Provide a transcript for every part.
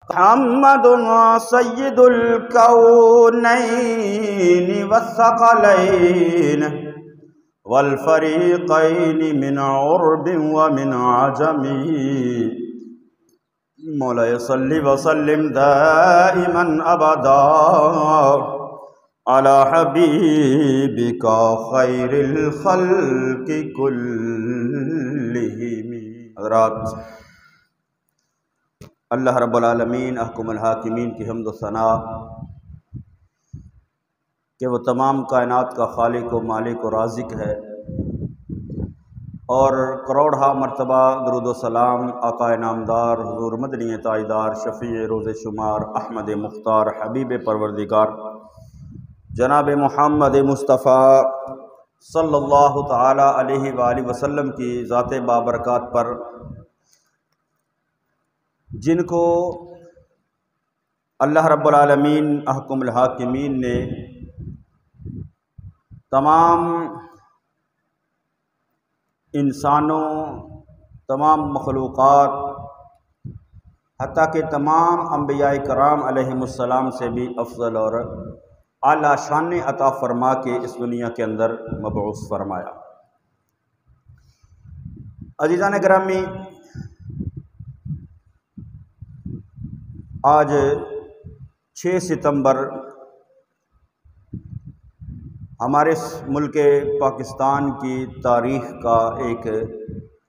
محمد سید الکونین والثقلین والفریقین من عرب ومن عجم مولاي صل وسلم دائما ابدا على حبيبك خير الخلق كلهم۔ حضرات، اللہ رب العالمین احکم الحاکمین کی حمد و ثنا کہ وہ تمام کائنات کا خالق و مالک و رازق ہے، اور کروڑہا مرتبہ درود و سلام آقا نامدار حضور مدنی تاجدار شفیع روز شمار احمد مختار حبیب پروردگار جناب محمد مصطفیٰ صلی اللہ تعالی علیہ وآلہ وسلم کی ذات بابرکات پر، جن کو اللہ رب العالمین احکم الحاکمین نے تمام انسانوں، تمام مخلوقات، حتیٰ کہ تمام انبیاء کرام علیہم السلام سے بھی افضل اور اعلیٰ شان عطا فرما کے اس دنیا کے اندر مبعوث فرمایا۔ عزیزان گرامی، آج 6 ستمبر ہمارے ملک پاکستان کی تاریخ کا ایک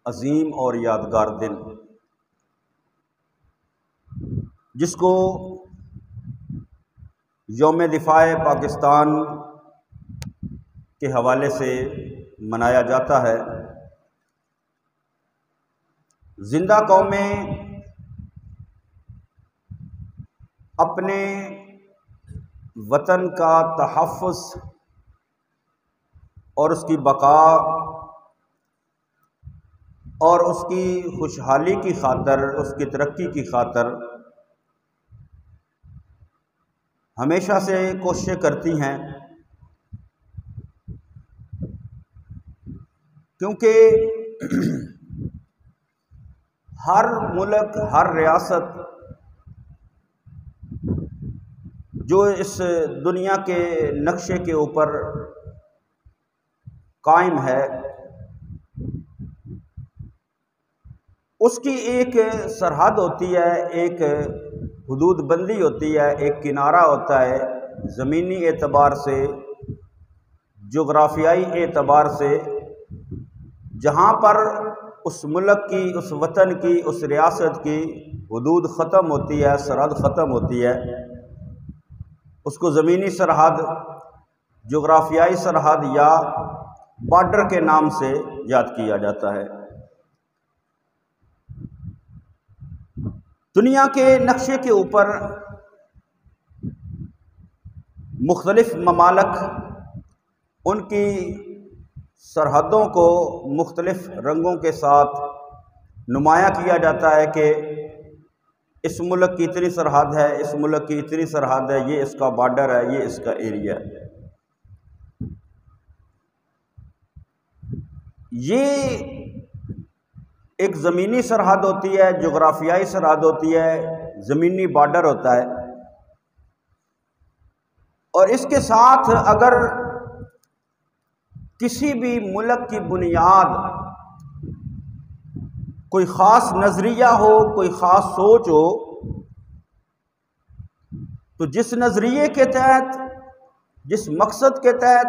عظیم اور یادگار دن، جس کو یوم دفاع پاکستان کے حوالے سے منایا جاتا ہے۔ زندہ قومیں اپنے وطن کا تحفظ اور اس کی بقا اور اس کی خوشحالی کی خاطر، اس کی ترقی کی خاطر ہمیشہ سے کوششیں کرتی ہیں، کیونکہ ہر ملک، ہر ریاست جو اس دنیا کے نقشے کے اوپر قائم ہے، اس کی ایک سرحد ہوتی ہے، ایک حدود بندی ہوتی ہے، ایک کنارہ ہوتا ہے، زمینی اعتبار سے، جغرافیائی اعتبار سے، جہاں پر اس ملک کی، اس وطن کی، اس ریاست کی حدود ختم ہوتی ہے، سرحد ختم ہوتی ہے، اس کو زمینی سرحد، جغرافیائی سرحد یا بارڈر کے نام سے یاد کیا جاتا ہے۔ دنیا کے نقشے کے اوپر مختلف ممالک ان کی سرحدوں کو مختلف رنگوں کے ساتھ نمایاں کیا جاتا ہے کہ اس ملک کی اتنی سرحد ہے، اس ملک کی اتنی سرحد ہے، یہ اس کا بارڈر ہے، یہ اس کا ایریا ہے۔ یہ ایک زمینی سرحد ہوتی ہے، جغرافیائی سرحد ہوتی ہے، زمینی بارڈر ہوتا ہے، اور اس کے ساتھ اگر کسی بھی ملک کی بنیاد کوئی خاص نظریہ ہو، کوئی خاص سوچ ہو، تو جس نظریے کے تحت، جس مقصد کے تحت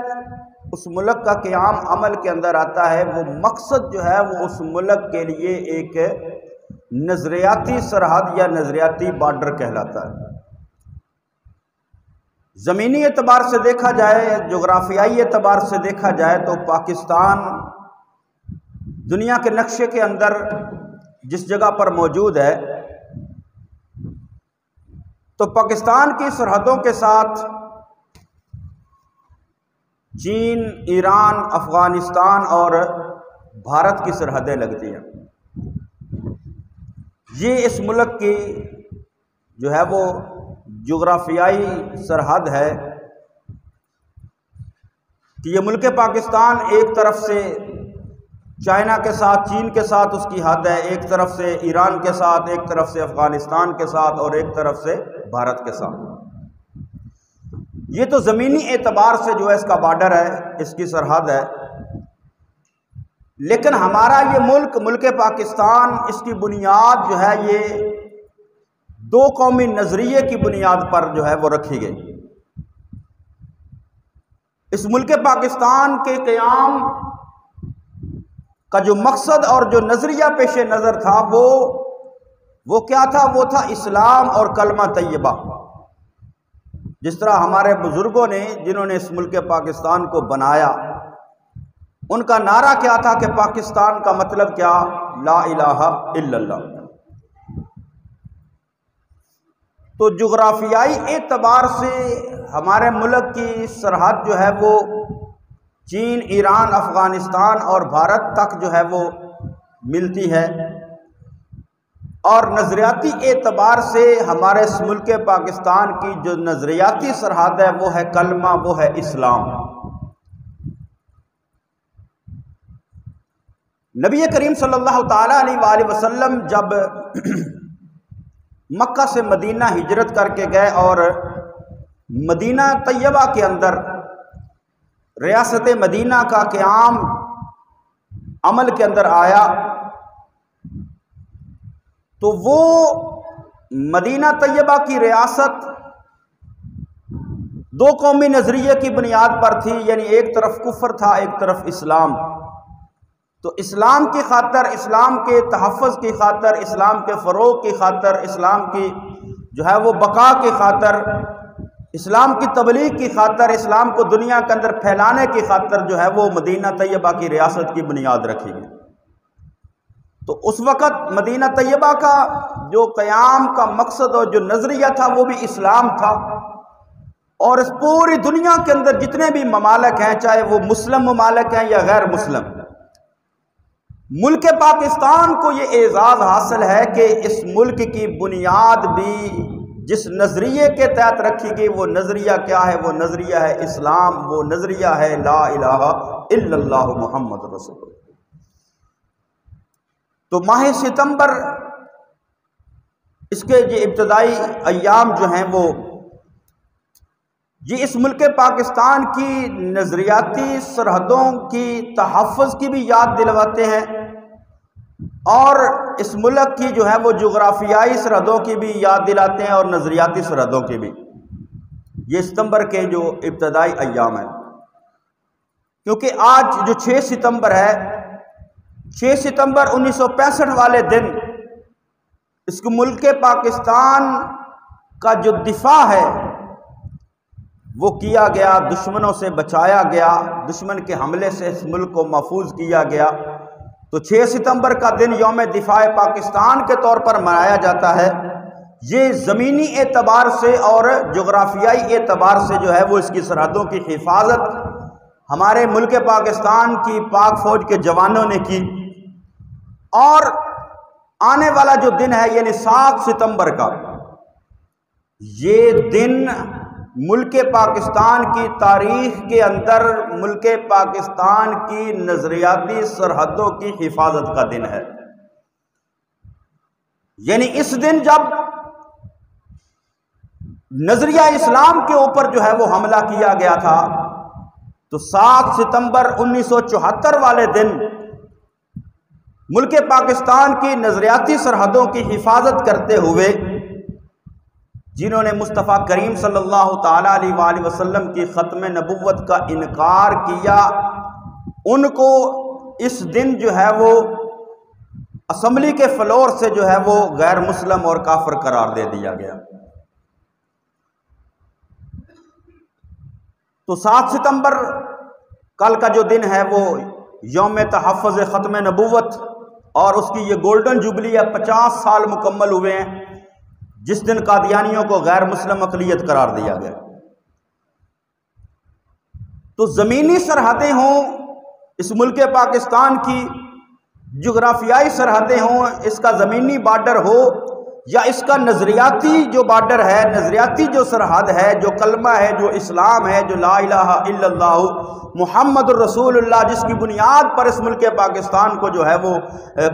اس ملک کا قیام عمل کے اندر آتا ہے، وہ مقصد جو ہے وہ اس ملک کے لیے ایک نظریاتی سرحد یا نظریاتی بارڈر کہلاتا ہے۔ زمینی اعتبار سے دیکھا جائے، جغرافیائی اعتبار سے دیکھا جائے تو پاکستان دنیا کے نقشے کے اندر جس جگہ پر موجود ہے، تو پاکستان کی سرحدوں کے ساتھ چین، ایران، افغانستان اور بھارت کی سرحدیں لگتی ہیں۔ یہ اس ملک کی جو ہے وہ جغرافیائی سرحد ہے کہ یہ ملک پاکستان ایک طرف سے چائنا کے ساتھ، چین کے ساتھ اس کی حد ہے، ایک طرف سے ایران کے ساتھ، ایک طرف سے افغانستان کے ساتھ، اور ایک طرف سے بھارت کے ساتھ۔ یہ تو زمینی اعتبار سے جو ہے اس کا بارڈر ہے، اس کی سرحد ہے، لیکن ہمارا یہ ملک پاکستان، اس کی بنیاد جو ہے یہ دو قومی نظریے کی بنیاد پر جو ہے وہ رکھی گئی۔ اس ملک پاکستان کے قیام کا جو مقصد اور جو نظریہ پیش نظر تھا وہ کیا تھا؟ وہ تھا اسلام اور کلمہ طیبہ۔ جس طرح ہمارے بزرگوں نے، جنہوں نے اس ملک پاکستان کو بنایا، ان کا نعرہ کیا تھا کہ پاکستان کا مطلب کیا؟ لا الہ الا اللہ۔ تو جغرافیائی اعتبار سے ہمارے ملک کی سرحد جو ہے وہ چین، ایران، افغانستان اور بھارت تک جو ہے وہ ملتی ہے، اور نظریاتی اعتبار سے ہمارے اس ملک پاکستان کی جو نظریاتی سرحد ہے وہ ہے کلمہ، وہ ہے اسلام۔ نبی کریم صلی اللہ تعالیٰ علیہ وآلہ وسلم جب مکہ سے مدینہ ہجرت کر کے گئے اور مدینہ طیبہ کے اندر ریاست مدینہ کا قیام عمل کے اندر آیا، تو وہ مدینہ طیبہ کی ریاست دو قومی نظریے کی بنیاد پر تھی، یعنی ایک طرف کفر تھا، ایک طرف اسلام۔ تو اسلام کی خاطر، اسلام کے تحفظ کی خاطر، اسلام کے فروغ کی خاطر، اسلام کی جو ہے وہ بقا کی خاطر، اسلام کی تبلیغ کی خاطر، اسلام کو دنیا کے اندر پھیلانے کی خاطر جو ہے وہ مدینہ طیبہ کی ریاست کی بنیاد رکھی گئی۔ تو اس وقت مدینہ طیبہ کا جو قیام کا مقصد اور جو نظریہ تھا وہ بھی اسلام تھا، اور اس پوری دنیا کے اندر جتنے بھی ممالک ہیں، چاہے وہ مسلم ممالک ہیں یا غیر مسلم، ملک پاکستان کو یہ اعزاز حاصل ہے کہ اس ملک کی بنیاد بھی جس نظریے کے تحت رکھی گئی، وہ نظریہ کیا ہے؟ وہ نظریہ ہے اسلام، وہ نظریہ ہے لا الہ الا اللہ محمد رسول اللہ۔ تو ماہ ستمبر، اس کے یہ ابتدائی ایام جو ہیں وہ یہ اس ملک پاکستان کی نظریاتی سرحدوں کی تحفظ کی بھی یاد دلواتے ہیں، اور اس ملک کی جو ہے وہ جغرافیائی سرحدوں کی بھی یاد دلاتے ہیں، اور نظریاتی سرحدوں کی بھی۔ یہ ستمبر کے جو ابتدائی ایام ہیں، کیونکہ آج جو 6 ستمبر ہے، 6 ستمبر 1965 والے دن اس ملک پاکستان کا جو دفاع ہے وہ کیا گیا، دشمنوں سے بچایا گیا، دشمن کے حملے سے اس ملک کو محفوظ کیا گیا۔ تو 6 ستمبر کا دن یوم دفاع پاکستان کے طور پر منایا جاتا ہے۔ یہ زمینی اعتبار سے اور جغرافیائی اعتبار سے جو ہے وہ اس کی سرحدوں کی حفاظت ہمارے ملک پاکستان کی پاک فوج کے جوانوں نے کی، اور آنے والا جو دن ہے یعنی 7 ستمبر کا، یہ دن ملک پاکستان کی تاریخ کے اندر ملک پاکستان کی نظریاتی سرحدوں کی حفاظت کا دن ہے۔ یعنی اس دن جب نظریہ اسلام کے اوپر جو ہے وہ حملہ کیا گیا تھا، تو 7 ستمبر 1974 والے دن ملک پاکستان کی نظریاتی سرحدوں کی حفاظت کرتے ہوئے جنہوں نے مصطفیٰ کریم صلی اللہ تعالیٰ علیہ وآلہ وسلم کی ختم نبوت کا انکار کیا، ان کو اس دن جو ہے وہ اسمبلی کے فلور سے جو ہے وہ غیر مسلم اور کافر قرار دے دیا گیا۔ تو 7 ستمبر کل کا جو دن ہے وہ یوم تحفظ ختم نبوت، اور اس کی یہ گولڈن جوبلی ہے، 50 سال مکمل ہوئے ہیں جس دن قادیانیوں کو غیر مسلم اقلیت قرار دیا گیا۔ تو زمینی سرحدیں ہوں اس ملک پاکستان کی، جغرافیائی سرحدیں ہوں، اس کا زمینی بارڈر ہو، یا اس کا نظریاتی جو بارڈر ہے، نظریاتی جو سرحد ہے، جو کلمہ ہے، جو اسلام ہے، جو لا الہ الا اللہ محمد الرسول اللہ، جس کی بنیاد پر اس ملک پاکستان کو جو ہے وہ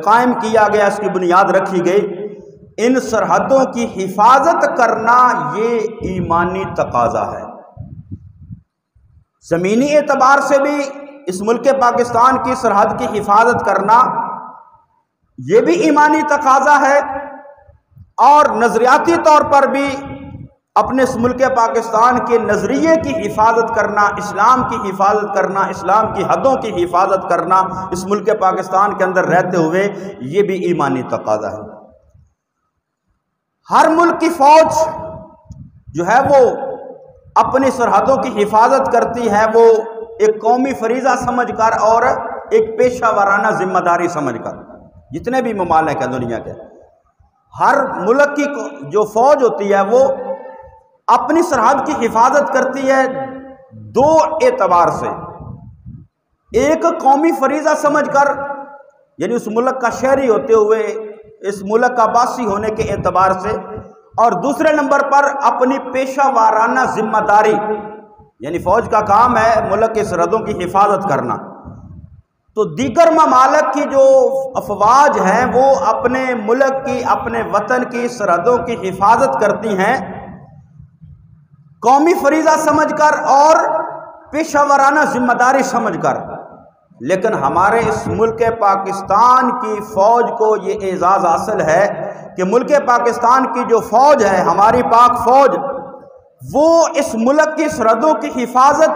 قائم کیا گیا، اس کی بنیاد رکھی گئی، ان سرحدوں کی حفاظت کرنا یہ ایمانی تقاضا ہے۔ زمینی اعتبار سے بھی اس ملک پاکستان کی سرحد کی حفاظت کرنا یہ بھی ایمانی تقاضا ہے، اور نظریاتی طور پر بھی اپنے اس ملک پاکستان کے نظریے کی حفاظت کرنا، اسلام کی حفاظت کرنا، اسلام کی حدوں کی حفاظت کرنا اس ملک پاکستان کے اندر رہتے ہوئے یہ بھی ایمانی تقاضا ہے۔ ہر ملک کی فوج جو ہے وہ اپنی سرحدوں کی حفاظت کرتی ہے، وہ ایک قومی فریضہ سمجھ کر اور ایک پیشہ ورانہ ذمہ داری سمجھ کر۔ جتنے بھی ممالک ہیں دنیا کے، ہر ملک کی جو فوج ہوتی ہے وہ اپنی سرحد کی حفاظت کرتی ہے دو اعتبار سے۔ ایک قومی فریضہ سمجھ کر، یعنی اس ملک کا شہری ہوتے ہوئے، اس ملک کا باسی ہونے کے اعتبار سے، اور دوسرے نمبر پر اپنی پیشہ وارانہ ذمہ داری، یعنی فوج کا کام ہے ملک کی سرحدوں کی حفاظت کرنا۔ تو دیگر ممالک کی جو افواج ہیں وہ اپنے ملک کی، اپنے وطن کی سرحدوں کی حفاظت کرتی ہیں قومی فریضہ سمجھ کر اور پیشہ ورانہ ذمہ داری سمجھ کر، لیکن ہمارے اس ملک پاکستان کی فوج کو یہ اعزاز حاصل ہے کہ ملک پاکستان کی جو فوج ہے، ہماری پاک فوج، وہ اس ملک کی سرحدوں کی حفاظت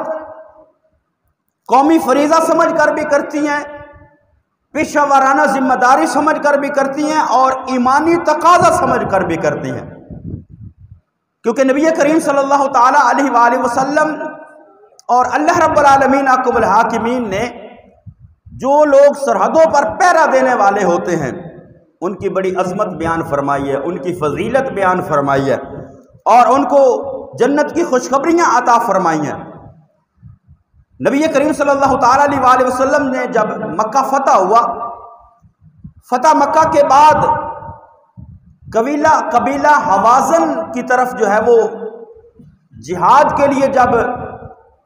قومی فریضہ سمجھ کر بھی کرتی ہیں، پیشہ ورانہ ذمہ داری سمجھ کر بھی کرتی ہیں، اور ایمانی تقاضا سمجھ کر بھی کرتی ہیں، کیونکہ نبی کریم صلی اللہ تعالی علیہ وآلہ وسلم اور اللہ رب العالمین احکم الحاکمین نے جو لوگ سرحدوں پر پہرا دینے والے ہوتے ہیں ان کی بڑی عظمت بیان فرمائی ہے، ان کی فضیلت بیان فرمائی ہے، اور ان کو جنت کی خوشخبریاں عطا فرمائی ہیں۔ نبی کریم صلی اللہ تعالی علیہ وآلہ وسلم نے جب مکہ فتح ہوا، فتح مکہ کے بعد قبیلہ حوازن کی طرف جو ہے وہ جہاد کے لیے جب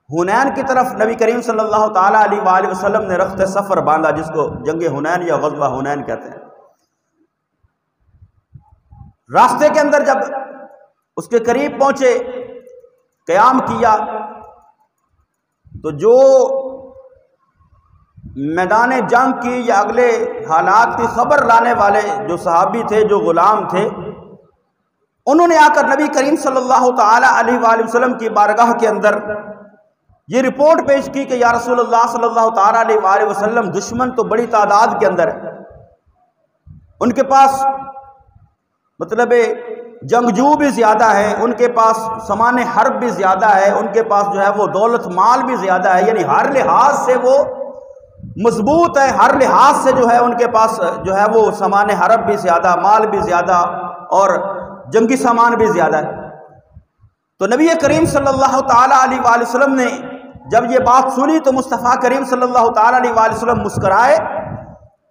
حنین کی طرف نبی کریم صلی اللہ تعالی علیہ وآلہ وسلم نے رخت سفر باندھا، جس کو جنگ حنین یا غزوہ حنین کہتے ہیں، راستے کے اندر جب اس کے قریب پہنچے، قیام کیا، تو جو میدان جنگ کی یا اگلے حالات کی خبر لانے والے جو صحابی تھے، جو غلام تھے، انہوں نے آ کر نبی کریم صلی اللہ تعالی علیہ وآلہ وسلم کی بارگاہ کے اندر یہ رپورٹ پیش کی کہ یا رسول اللہ صلی اللہ تعالی علیہ وآلہ وسلم، دشمن تو بڑی تعداد کے اندر ہے، ان کے پاس مطلب جنگجو بھی زیادہ ہے، ان کے پاس سامان حرب بھی زیادہ ہے، ان کے پاس جو ہے وہ دولت مال بھی زیادہ ہے، یعنی ہر لحاظ سے وہ مضبوط ہے، ہر لحاظ سے جو ہے ان کے پاس جو ہے وہ سامان حرب بھی زیادہ، مال بھی زیادہ، اور جنگی سامان بھی زیادہ ہے۔ تو نبی کریم صلی اللہ تعالی علیہ وآلہ وسلم نے جب یہ بات سنی تو مصطفیٰ کریم صلی اللہ تعالی علیہ وآلہ وسلم مسکرائے،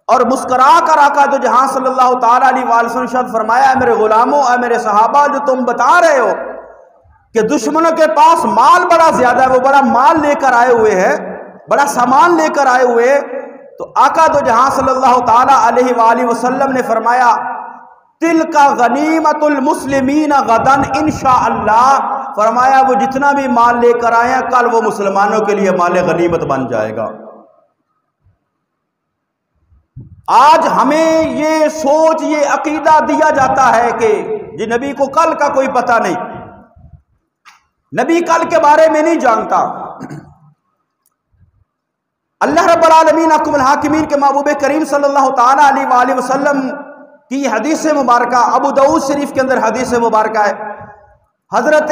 اور مسکرا کر آقا دو جہاں صلی اللہ تعالی علیہ وآلہ وسلم شاد فرمایا، اے میرے غلاموں، اے میرے صحابہ، جو تم بتا رہے ہو کہ دشمنوں کے پاس مال بڑا زیادہ ہے، وہ بڑا مال لے کر آئے ہوئے ہیں، بڑا سامان لے کر آئے ہوئے، تو آقا دو جہاں صلی اللہ تعالی علیہ وآلہ وسلم نے فرمایا، تِلْكَ غَنِیمَةُ الْمُسْلِمِینَ غَدًا انشاءاللہ، فرمایا وہ جتنا بھی مال لے کر آئے ہیں کل وہ مسلمانوں کے لیے مال غنیمت بن جائے گا۔ آج ہمیں یہ سوچ، یہ عقیدہ دیا جاتا ہے کہ جی نبی کو کل کا کوئی پتہ نہیں، نبی کل کے بارے میں نہیں جانتا۔ اللہ رب العالمین احکم الحاکمین کے محبوب کریم صلی اللہ تعالی علیہ وآلہ وسلم کی حدیث مبارکہ، ابو داؤد شریف کے اندر حدیث مبارکہ ہے، حضرت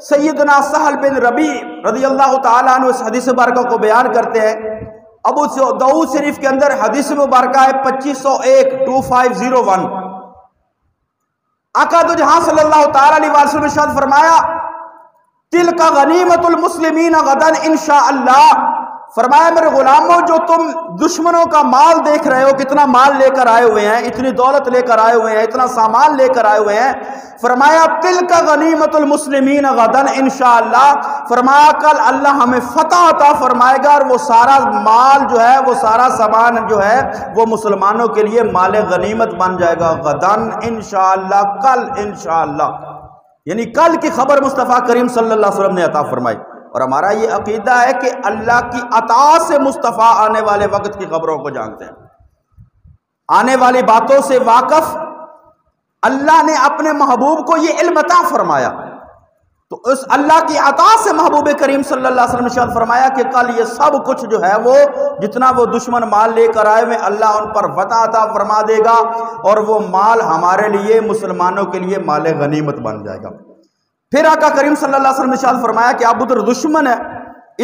سیدنا سہل بن ربیع رضی اللہ تعالیٰ عنہ اس حدیث مبارکہ کو بیان کرتے ہیں۔ ابو داؤد شریف کے اندر حدیث مبارکہ ہے 2501 آقا دو جہاں صلی اللہ تعالی علیہ وسلم نے ارشاد فرمایا، تِلْكَ غَنِیمَةُ الْمُسْلِمِینَ غَدًا انشاءاللہ، فرمایا میرے غلاموں جو تم دشمنوں کا مال دیکھ رہے ہو، کتنا مال لے کر آئے ہوئے ہیں، اتنی دولت لے کر آئے ہوئے ہیں، اتنا سامان لے کر آئے ہوئے ہیں، فرمایا تلک غنیمت المسلمین غدن انشاءاللہ، فرمایا کل اللہ ہمیں فتح عطا فرمائے گا اور وہ سارا مال جو ہے، وہ سارا سامان جو ہے وہ مسلمانوں کے لیے مال غنیمت بن جائے گا غدن انشاءاللہ، کل انشاءاللہ، یعنی کل کی خبر مصطفیٰ کریم صلی اللہ علیہ وسلم نے عطا فرمائی۔ اور ہمارا یہ عقیدہ ہے کہ اللہ کی عطا سے مصطفیٰ آنے والے وقت کی خبروں کو جانتے ہیں، آنے والی باتوں سے واقف اللہ نے اپنے محبوب کو یہ علم عطا فرمایا، تو اس اللہ کی عطا سے محبوب کریم صلی اللہ علیہ وسلم نے ارشاد فرمایا کہ کل یہ سب کچھ جو ہے وہ جتنا وہ دشمن مال لے کر آئے ہوئے اللہ ان پر فتح عطا فرما دے گا اور وہ مال ہمارے لیے مسلمانوں کے لیے مال غنیمت بن جائے گا۔ پھر آقا کریم صلی اللہ علیہ وسلم نے ارشاد فرمایا کہ اب ادھر دشمن ہے،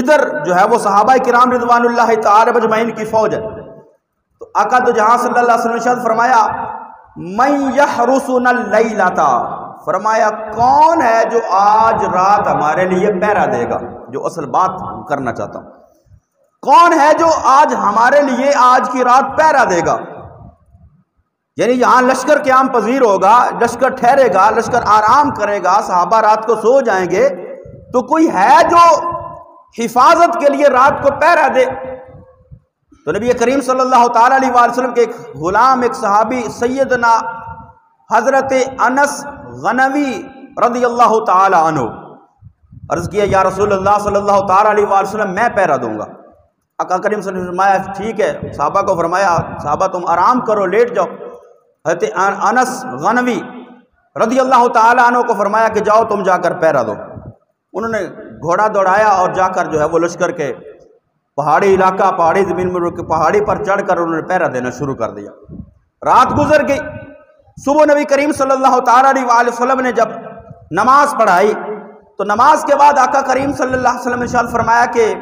ادھر جو ہے وہ صحابہ کرام رضوان اللہ تعالی اجمعین کی فوج ہے، تو آقا تو جہاں صلی اللہ علیہ وسلم نے ارشاد فرمایا من یحرسنا اللیلۃ، فرمایا کون ہے جو آج رات ہمارے لیے پہرا دے گا، جو اصل بات کرنا چاہتا ہوں، کون ہے جو آج ہمارے لیے آج کی رات پہرا دے گا، یعنی یہاں لشکر قیام پذیر ہوگا، لشکر ٹھہرے گا، لشکر آرام کرے گا، صحابہ رات کو سو جائیں گے، تو کوئی ہے جو حفاظت کے لیے رات کو پہرا دے؟ تو نبی کریم صلی اللہ تعالی علیہ وآلہ وسلم کے ایک غلام، ایک صحابی سیدنا حضرت انس غنوی رضی اللہ تعالی عنہ عرض کیا یا رسول اللہ صلی اللہ تعالی علیہ وآلہ وسلم میں پہرا دوں گا۔ آقا کریم صلی اللہ علیہ وسلم نے فرمایا ٹھیک ہے، صحابہ کو فرمایا صحابہ تم آرام کرو، لیٹ جاؤ۔ حضرت انس غنوی رضی اللہ تعالی عنہ کو فرمایا کہ جاؤ تم جا کر پہرا دو۔ انہوں نے گھوڑا دوڑایا اور جا کر جو ہے وہ لشکر کے پہاڑی علاقہ، پہاڑی زمین میں رک، پہاڑی پر چڑھ کر انہوں نے پہرا دینا شروع کر دیا۔ رات گزر گئی، صبح نبی کریم صلی اللہ تعالی علیہ وآلہ وسلم نے جب نماز پڑھائی تو نماز کے بعد آقا کریم صلی اللہ علیہ وسلم نے ارشاد فرمایا کہ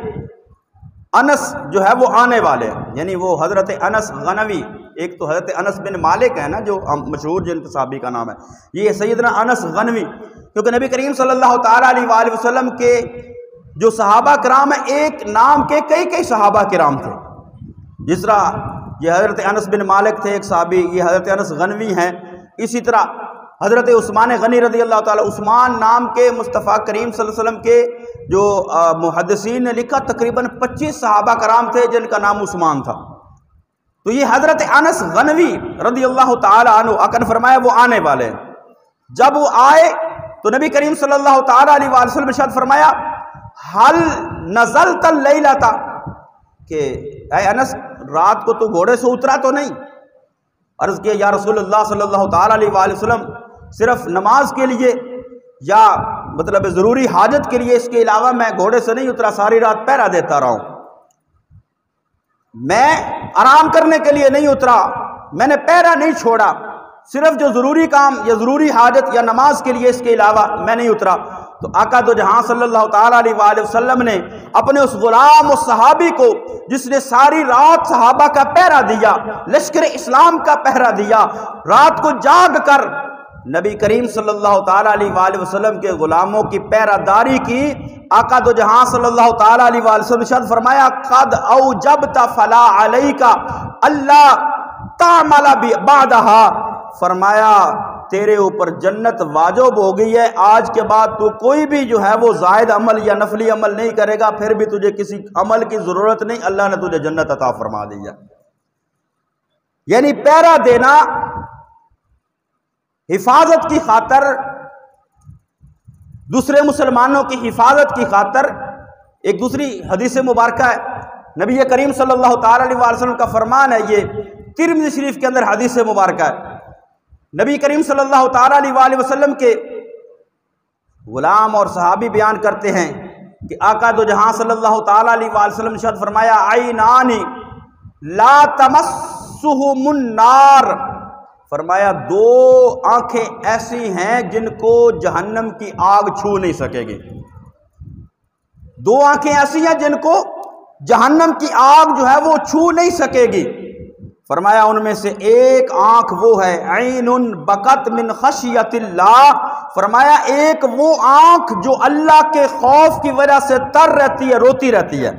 انس جو ہے وہ آنے والے ہیں، یعنی وہ حضرت انس غنوی، ایک تو حضرت انس بن مالک ہے نا جو مشہور جن صحابی کا نام ہے، یہ سیدنا انس غنوی، کیونکہ نبی کریم صلی اللہ تعالی علیہ وآلہ وسلم کے جو صحابہ کرام ہیں ایک نام کے کئی صحابہ کرام تھے، جس طرح یہ حضرت انس بن مالک تھے ایک صحابی، یہ حضرت انس غنوی ہیں، اسی طرح حضرت عثمان غنی رضی اللہ تعالیٰ، عثمان نام کے مصطفیٰ کریم صلی اللہ علیہ وسلم کے جو محدثین نے لکھا تقریباً 25 صحابہ کرام تھے جن کا نام عثمان تھا، تو یہ حضرت انس غنوی رضی اللہ تعالیٰ عنہ آقا نے فرمایا وہ آنے والے ہیں۔ جب وہ آئے تو نبی کریم صلی اللہ تعالیٰ علیہ وآلہ وسلم نے ارشاد فرمایا حل نزلت اللیلۃ، کہ اے انس رات کو تو گھوڑے سے اترا تو نہیں؟ عرض کیا یا رسول اللہ صلی اللہ تعالیٰ علیہ وآلہ وسلم صرف نماز کے لیے یا مطلب ضروری حاجت کے لیے، اس کے علاوہ میں گھوڑے سے نہیں اترا، ساری رات پہرا دیتا رہا ہوں، میں آرام کرنے کے لیے نہیں اترا، میں نے پہرا نہیں چھوڑا، صرف جو ضروری کام یا ضروری حاجت یا نماز کے لیے، اس کے علاوہ میں نہیں اترا۔ تو آقا تو جہاں صلی اللہ تعالیٰ علیہ وآلہ وسلم نے اپنے اس غلام و صحابی کو جس نے ساری رات صحابہ کا پہرا دیا، لشکر اسلام کا پہرا دیا، رات کو جاگ کر نبی کریم صلی اللہ تعالیٰ علیہ وآلہ وسلم کے غلاموں کی پہرا داری کی، آقا تو جہاں صلی اللہ تعالیٰ علیہ وآلہ وسلم نے ارشاد فرمایا قد اوجبت فلا علیک اللہ تعمل بعدها، فرمایا تیرے اوپر جنت واجب ہو گئی ہے، آج کے بعد تو کوئی بھی جو ہے وہ زائد عمل یا نفلی عمل نہیں کرے گا، پھر بھی تجھے کسی عمل کی ضرورت نہیں، اللہ نے تجھے جنت عطا فرما دی ہے۔ یعنی پہرا دینا حفاظت کی خاطر، دوسرے مسلمانوں کی حفاظت کی خاطر۔ ایک دوسری حدیث مبارکہ ہے، نبی کریم صلی اللہ تعالی علیہ وسلم کا فرمان ہے، یہ ترمذی شریف کے اندر حدیث مبارکہ ہے، نبی کریم صلی اللہ تعالی علیہ وآلہ وسلم کے غلام اور صحابی بیان کرتے ہیں کہ آقا دو جہاں صلی اللہ تعالی علیہ وآلہ وسلم نے شاد فرمایا عینان لا تمسہم النار، فرمایا دو آنکھیں ایسی ہیں جن کو جہنم کی آگ چھو نہیں سکے گی، دو آنکھیں ایسی ہیں جن کو جہنم کی آگ جو ہے وہ چھو نہیں سکے گی، فرمایا ان میں سے ایک آنکھ وہ ہے عین بکت من خشیت اللہ، فرمایا ایک وہ آنکھ جو اللہ کے خوف کی وجہ سے تر رہتی ہے، روتی رہتی ہے،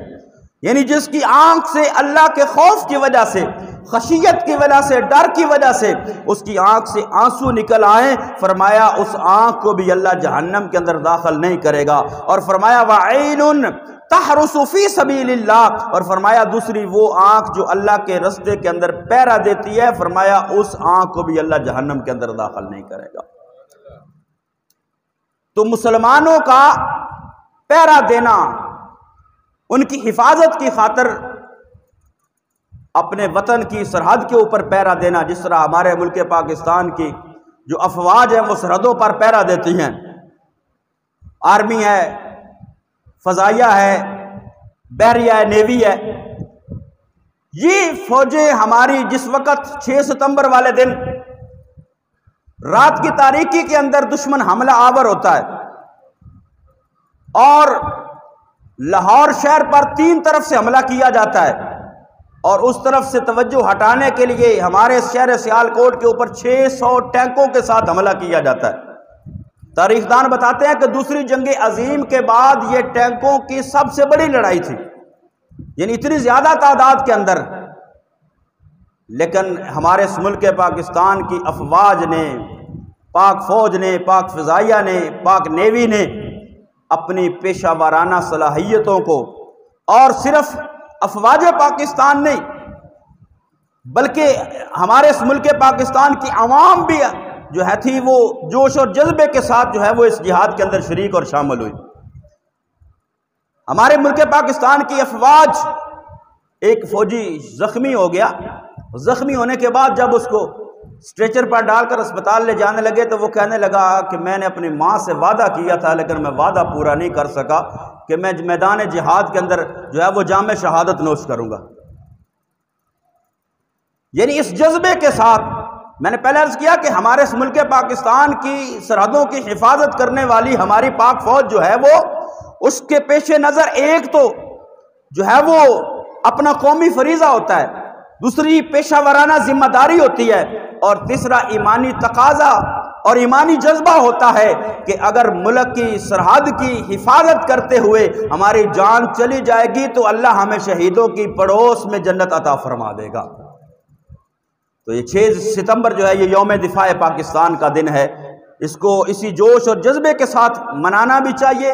یعنی جس کی آنکھ سے اللہ کے خوف کی وجہ سے، خشیت کی وجہ سے، ڈر کی وجہ سے اس کی آنکھ سے آنسو نکل آئیں، فرمایا اس آنکھ کو بھی اللہ جہنم کے اندر داخل نہیں کرے گا۔ اور فرمایا وَعَيْنٌ تَحْرُسُ فِي سَبِيلِ اللَّهِ، اور فرمایا دوسری وہ آنکھ جو اللہ کے رستے کے اندر پہرا دیتی ہے، فرمایا اس آنکھ کو بھی اللہ جہنم کے اندر داخل نہیں کرے گا۔ تو مسلمانوں کا پہرا دینا، ان کی حفاظت کی خاطر اپنے وطن کی سرحد کے اوپر پہرا دینا، جس طرح ہمارے ملک پاکستان کی جو افواج ہیں وہ سرحدوں پر پہرا دیتی ہیں، آرمی ہے، فضائیہ ہے، بحریہ ہے، نیوی ہے، یہ فوجیں ہماری جس وقت 6 ستمبر والے دن رات کی تاریکی کے اندر دشمن حملہ آور ہوتا ہے اور لاہور شہر پر 3 طرف سے حملہ کیا جاتا ہے، اور اس طرف سے توجہ ہٹانے کے لیے ہمارے شہر سیالکوٹ کے اوپر 600 ٹینکوں کے ساتھ حملہ کیا جاتا ہے۔ تاریخ دان بتاتے ہیں کہ دوسری جنگ عظیم کے بعد یہ ٹینکوں کی سب سے بڑی لڑائی تھی، یعنی اتنی زیادہ تعداد کے اندر، لیکن ہمارے اس ملک پاکستان کی افواج نے، پاک فوج نے، پاک فضائیہ نے، پاک نیوی نے اپنی پیشہ وارانہ صلاحیتوں کو، اور صرف افواج پاکستان نہیں بلکہ ہمارے اس ملک پاکستان کی عوام بھی جو ہے تھی وہ جوش اور جذبے کے ساتھ جو ہے وہ اس جہاد کے اندر شریک اور شامل ہوئی۔ ہمارے ملک پاکستان کی افواج، ایک فوجی زخمی ہو گیا، زخمی ہونے کے بعد جب اس کو اسٹریچر پر ڈال کر اسپتال لے جانے لگے تو وہ کہنے لگا کہ میں نے اپنی ماں سے وعدہ کیا تھا لیکن میں وعدہ پورا نہیں کر سکا کہ میں میدان جہاد کے اندر جو ہے وہ جام شہادت نوش کروں گا۔ یعنی اس جذبے کے ساتھ میں نے پہلے عرض کیا کہ ہمارے اس ملک پاکستان کی سرحدوں کی حفاظت کرنے والی ہماری پاک فوج جو ہے وہ اس کے پیش نظر ایک تو جو ہے وہ اپنا قومی فریضہ ہوتا ہے، دوسری پیشہ ورانہ ذمہ داری ہوتی ہے، اور تیسرا ایمانی تقاضا اور ایمانی جذبہ ہوتا ہے کہ اگر ملک کی سرحد کی حفاظت کرتے ہوئے ہماری جان چلی جائے گی تو اللہ ہمیں شہیدوں کی پڑوس میں جنت عطا فرما دے گا۔ تو یہ 6 ستمبر جو ہے یہ یوم دفاع پاکستان کا دن ہے، اس کو اسی جوش اور جذبے کے ساتھ منانا بھی چاہیے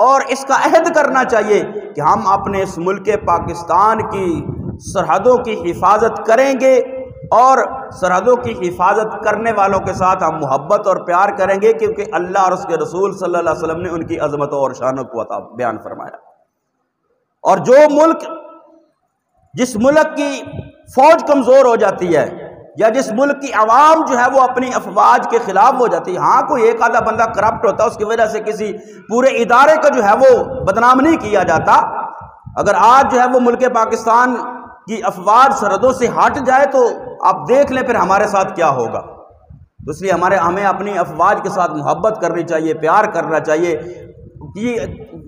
اور اس کا عہد کرنا چاہیے کہ ہم اپنے اس ملک پاکستان کی سرحدوں کی حفاظت کریں گے، اور سرحدوں کی حفاظت کرنے والوں کے ساتھ ہم محبت اور پیار کریں گے، کیونکہ اللہ اور اس کے رسول صلی اللہ علیہ وسلم نے ان کی عظمتوں اور شانوں کو بیان فرمایا۔ اور جو ملک، جس ملک کی فوج کمزور ہو جاتی ہے یا جس ملک کی عوام جو ہے وہ اپنی افواج کے خلاف ہو جاتی ہے، ہاں کوئی ایک آدھا بندہ کرپٹ ہوتا ہے، اس کی وجہ سے کسی پورے ادارے کا جو ہے وہ بدنام نہیں کیا جاتا۔ اگر آج جو ہے وہ ملک پاکستان کی افواج سرحدوں سے ہٹ جائے تو آپ دیکھ لیں پھر ہمارے ساتھ کیا ہوگا۔ تو اس لیے ہمیں اپنی افواج کے ساتھ محبت کرنی چاہیے، پیار کرنا چاہیے۔ یہ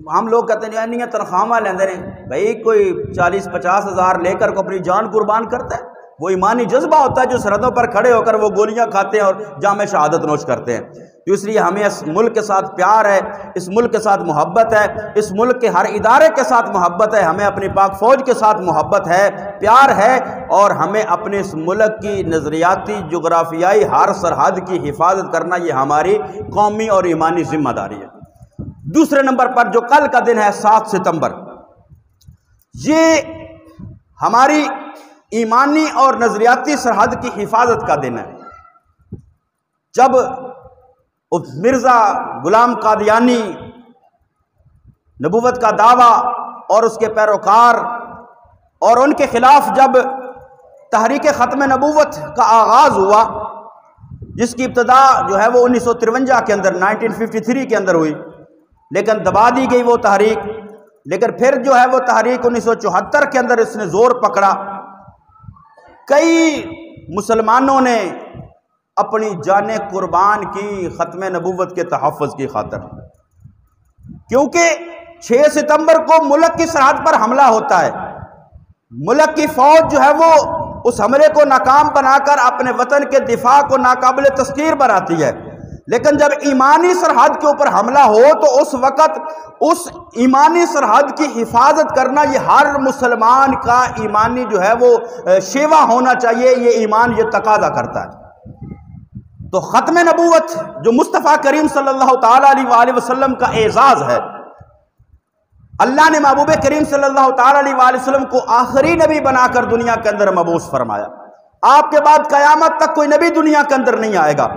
ہم لوگ کہتے ہیں نہیں تنخواہ لیندے ہیں، بھائی کوئی 40-50 ہزار لے کر کو اپنی جان قربان کرتا ہے، وہ ایمانی جذبہ ہوتا ہے جو سرحدوں پر کھڑے ہو کر وہ گولیاں کھاتے ہیں اور جام شہادت نوش کرتے ہیں۔ تو اس لیے ہمیں اس ملک کے ساتھ پیار ہے، اس ملک کے ساتھ محبت ہے، اس ملک کے ہر ادارے کے ساتھ محبت ہے، ہمیں اپنی پاک فوج کے ساتھ محبت ہے، پیار ہے، اور ہمیں اپنے اس ملک کی نظریاتی جغرافیائی ہر سرحد کی حفاظت کرنا یہ ہماری قومی اور ایمانی ذمہ داری ہے۔ دوسرے نمبر پر جو کل کا دن ہے 7 ستمبر، یہ ہماری ایمانی اور نظریاتی سرحد کی حفاظت کا دن ہے۔ جب مرزا غلام قادیانی نبوت کا دعویٰ اور اس کے پیروکار اور ان کے خلاف جب تحریک ختم نبوت کا آغاز ہوا، جس کی ابتدا جو ہے وہ 1953 کے اندر 1953 کے اندر ہوئی، لیکن دبا دی گئی وہ تحریک، لیکن پھر جو ہے وہ تحریک 1974 کے اندر اس نے زور پکڑا۔ کئی مسلمانوں نے اپنی جانیں قربان کی ختم نبوت کے تحفظ کی خاطر، کیونکہ 6 ستمبر کو ملک کی سرحد پر حملہ ہوتا ہے، ملک کی فوج جو ہے وہ اس حملے کو ناکام بنا کر اپنے وطن کے دفاع کو ناقابل تسخیر بناتی ہے، لیکن جب ایمانی سرحد کے اوپر حملہ ہو تو اس وقت اس ایمانی سرحد کی حفاظت کرنا یہ ہر مسلمان کا ایمانی جو ہے وہ شیوا ہونا چاہیے، یہ ایمان یہ تقاضا کرتا ہے۔ تو ختم نبوت جو مصطفیٰ کریم صلی اللہ تعالیٰ علیہ وآلہ وسلم کا اعزاز ہے، اللہ نے محبوب کریم صلی اللہ تعالیٰ علیہ وآلہ وسلم کو آخری نبی بنا کر دنیا کے اندر مبعوث فرمایا۔ آپ کے بعد قیامت تک کوئی نبی دنیا کے اندر نہیں آئے گا۔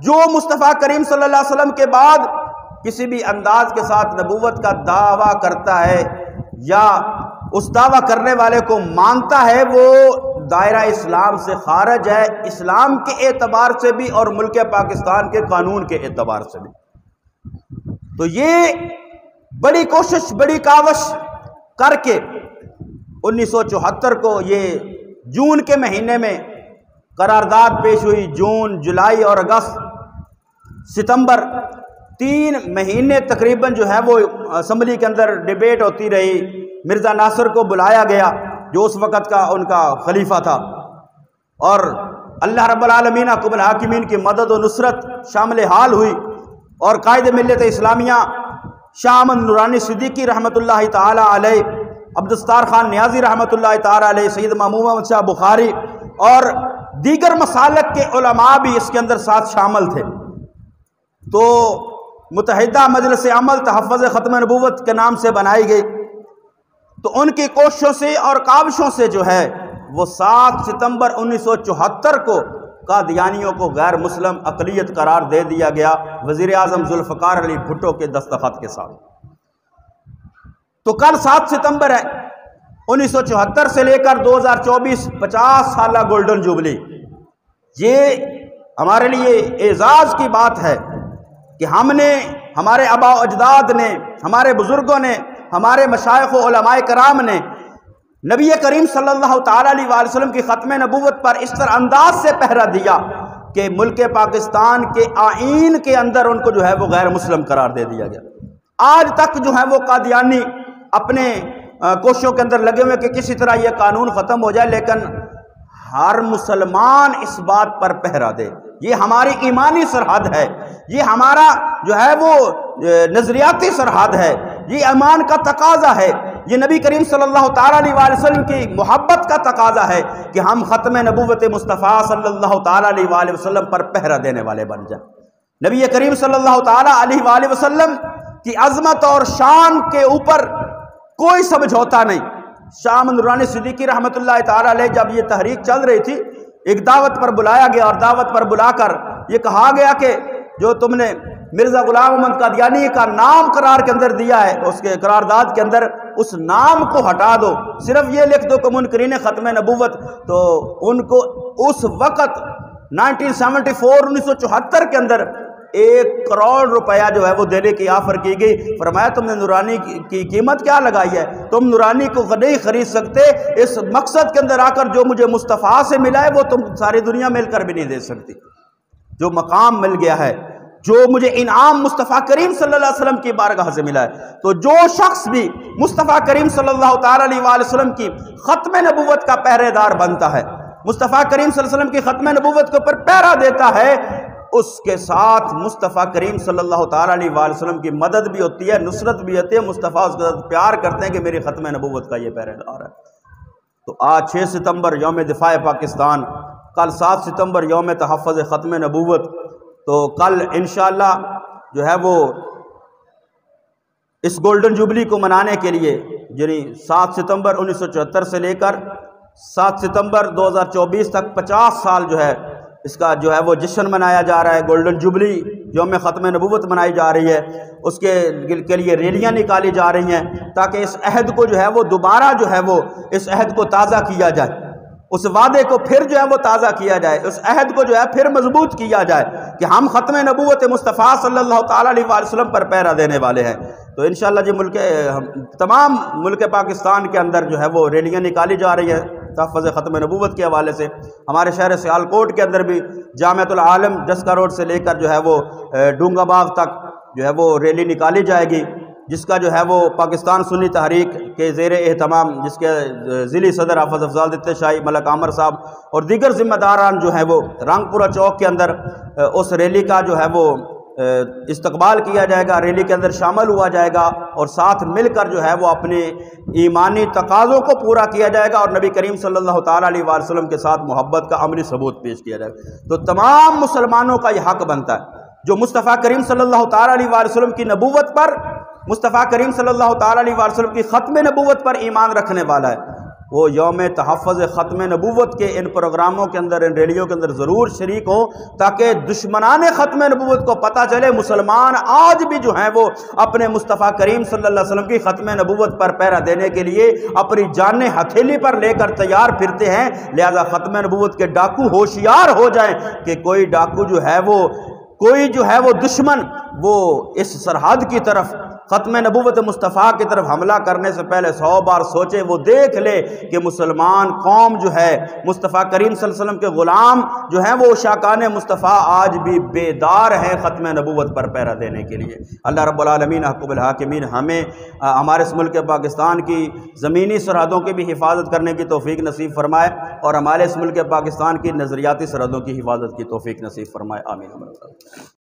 جو مصطفیٰ کریم صلی اللہ علیہ وسلم کے بعد کسی بھی انداز کے ساتھ نبوت کا دعویٰ کرتا ہے یا اس دعویٰ کرنے والے کو مانتا ہے، وہ دائرہ اسلام سے خارج ہے، اسلام کے اعتبار سے بھی اور ملک پاکستان کے قانون کے اعتبار سے بھی۔ تو یہ بڑی کوشش، بڑی کاوش کر کے 1974 کو یہ جون کے مہینے میں قرارداد پیش ہوئی۔ جون، جولائی اور اگست، ستمبر، 3 مہینے تقریباً جو ہے وہ اسمبلی کے اندر ڈیبیٹ ہوتی رہی۔ مرزا ناصر کو بلایا گیا جو اس وقت کا ان کا خلیفہ تھا، اور اللہ رب العالمین حکم الحاکمین کی مدد و نصرت شامل حال ہوئی، اور قائد ملت اسلامیہ شاہ احمد نورانی صدیقی رحمۃ اللہ تعالی علیہ، عبدالستار خان نیازی رحمۃ اللہ تعالی علیہ، سید محمود احمد شاہ بخاری اور دیگر مسالک کے علماء بھی اس کے اندر ساتھ شامل تھے۔ تو متحدہ مجلس عمل تحفظ ختم نبوت کے نام سے بنائی گئی۔ تو ان کی کوششوں سے اور کاوشوں سے جو ہے وہ 7 ستمبر 1974 کو قادیانیوں کو غیر مسلم اقلیت قرار دے دیا گیا، وزیر اعظم ذوالفقار علی بھٹو کے دستخط کے ساتھ۔ تو کل 7 ستمبر ہے 1974 سے لے کر 2024 50 سالہ گولڈن جوبلی۔ یہ ہمارے لیے اعزاز کی بات ہے کہ ہم نے، ہمارے آباء و اجداد نے، ہمارے بزرگوں نے، ہمارے مشائخ و علماء کرام نے نبی کریم صلی اللہ تعالیٰ علیہ وآلہ وسلم کی ختم نبوت پر اس طرح انداز سے پہرا دیا کہ ملک پاکستان کے آئین کے اندر ان کو جو ہے وہ غیر مسلم قرار دے دیا گیا۔ آج تک جو ہے وہ قادیانی اپنے کوششوں کے اندر لگے ہوئے کہ کسی طرح یہ قانون ختم ہو جائے، لیکن ہر مسلمان اس بات پر پہرا دے۔ یہ ہماری ایمانی سرحد ہے، یہ ہمارا جو ہے وہ نظریاتی سرحد ہے، یہ ایمان کا تقاضا ہے، یہ نبی کریم صلی اللہ تعالیٰ علیہ وآلہ وسلم کی محبت کا تقاضا ہے کہ ہم ختم نبوت مصطفیٰ صلی اللہ تعالیٰ علیہ وآلہ وسلم پر پہرا دینے والے بن جائیں۔ نبی کریم صلی اللہ تعالیٰ علیہ وآلہ وسلم کی عظمت اور شان کے اوپر کوئی سمجھوتا نہیں۔ شاہ احمد نورانی صدیقی رحمۃ اللہ تعالیٰ علیہ جب یہ تحریک چل رہی تھی، ایک دعوت پر بلایا گیا، اور دعوت پر بلا کر یہ کہا گیا کہ جو تم نے مرزا غلام احمد قادیانی کا نام قرار کے اندر دیا ہے، اس کے قرارداد کے اندر اس نام کو ہٹا دو، صرف یہ لکھ دو کہ منکرین ختم نبوت۔ تو ان کو اس وقت 1974 کے اندر 1 کروڑ روپیہ جو ہے وہ دینے کی آفر کی گئی۔ فرمایا تم نے نورانی کی قیمت کیا لگائی ہے؟ تم نورانی کو نہیں خرید سکتے، اس مقصد کے اندر آ کر جو مجھے مصطفیٰ سے ملا ہے وہ تم ساری دنیا مل کر بھی نہیں دے سکتی۔ جو مقام مل گیا ہے، جو مجھے انعام مصطفیٰ کریم صلی اللہ علیہ وسلم کی بارگاہ سے ملا ہے، تو جو شخص بھی مصطفیٰ کریم صلی اللہ تعالیٰ علیہ وآلہ وسلم کی ختم نبوت کا پہرے دار بنتا ہے، مصطفیٰ کریم صلی اللہ علیہ وسلم کی ختم نبوت کے اوپر پہرا دیتا ہے، اس کے ساتھ مصطفیٰ کریم صلی اللہ تعالیٰ علیہ وآلہ وسلم کی مدد بھی ہوتی ہے، نصرت بھی ہوتی ہے۔ مصطفیٰ اس کے ساتھ پیار کرتے ہیں کہ میری ختم نبوت کا یہ پہرے دار ہے۔ تو آج 6 ستمبر یوم دفاع پاکستان، کل 7 ستمبر یوم تحفظ ختم نبوت۔ تو کل انشاءاللہ جو ہے وہ اس گولڈن جوبلی کو منانے کے لیے، یعنی 7 ستمبر 1974 سے لے کر 7 ستمبر 2024 تک 50 سال جو ہے اس کا جو ہے وہ جشن منایا جا رہا ہے۔ گولڈن جوبلی یوم ختم نبوت منائی جا رہی ہے، اس کے لیے ریلیاں نکالی جا رہی ہیں تاکہ اس عہد کو جو ہے وہ دوبارہ جو ہے وہ اس عہد کو تازہ کیا جائے، اس وعدے کو پھر جو ہے وہ تازہ کیا جائے، اس عہد کو جو ہے پھر مضبوط کیا جائے کہ ہم ختم نبوت مصطفیٰ صلی اللہ تعالیٰ علیہ وآلہ وسلم پر پہرا دینے والے ہیں۔ تو انشاءاللہ جی تمام ملک پاکستان کے اندر جو ہے وہ ریلیاں نکالی جا رہی ہیں تحفظ ختم نبوت کے حوالے سے۔ ہمارے شہر سیالکوٹ کے اندر بھی جامعۃ العالم جسکا روڈ سے لے کر جو ہے وہ ڈونگا باغ تک جو ہے وہ ریلی نکالی جائے گی۔ جس کا جو ہے وہ پاکستان سنی تحریک کے زیر اہتمام، جس کے ذیلی صدر حافظ افضال دتے شاہی، ملک عامر صاحب اور دیگر ذمہ داران جو ہیں وہ رنگپورہ چوک کے اندر اس ریلی کا جو ہے وہ استقبال کیا جائے گا، ریلی کے اندر شامل ہوا جائے گا اور ساتھ مل کر جو ہے وہ اپنے ایمانی تقاضوں کو پورا کیا جائے گا اور نبی کریم صلی اللہ تعالیٰ علیہ وآلہ وسلم کے ساتھ محبت کا عملی ثبوت پیش کیا جائے گا۔ تو تمام مسلمانوں کا یہ حق بنتا ہے جو مصطفیٰ کریم صلی اللہ تعالیٰ علیہ وآلہ وسلم کی نبوت پر، مصطفیٰ کریم صلی اللہ تعالیٰ علیہ وآلہ وسلم کی ختم نبوت پر ایمان رکھنے والا ہے، وہ یوم تحفظ ختم نبوت کے ان پروگراموں کے اندر، ان ریلیوں کے اندر ضرور شریک ہوں، تاکہ دشمنان ختم نبوت کو پتہ چلے مسلمان آج بھی جو ہیں وہ اپنے مصطفیٰ کریم صلی اللہ علیہ وسلم کی ختم نبوت پر پہرا دینے کے لیے اپنی جانیں ہتھیلی پر لے کر تیار پھرتے ہیں۔ لہذا ختم نبوت کے ڈاکو ہوشیار ہو جائیں کہ کوئی ڈاکو جو ہے وہ دشمن وہ اس سرحد کی طرف، ختم نبوت مصطفیٰ کی طرف حملہ کرنے سے پہلے 100 بار سوچے، وہ دیکھ لے کہ مسلمان قوم جو ہے مصطفیٰ کریم صلی اللہ علیہ وسلم کے غلام جو ہیں وہ شاکان مصطفیٰ آج بھی بیدار ہیں ختم نبوت پر پہرا دینے کے لیے۔ اللہ رب العالمین حکم الحاکمین ہمیں ہمارے اس ملک پاکستان کی زمینی سرحدوں کی بھی حفاظت کرنے کی توفیق نصیب فرمائے اور ہمارے اس ملک پاکستان کی نظریاتی سرحدوں کی حفاظت کی توفیق نصیب فرمائے، آمین۔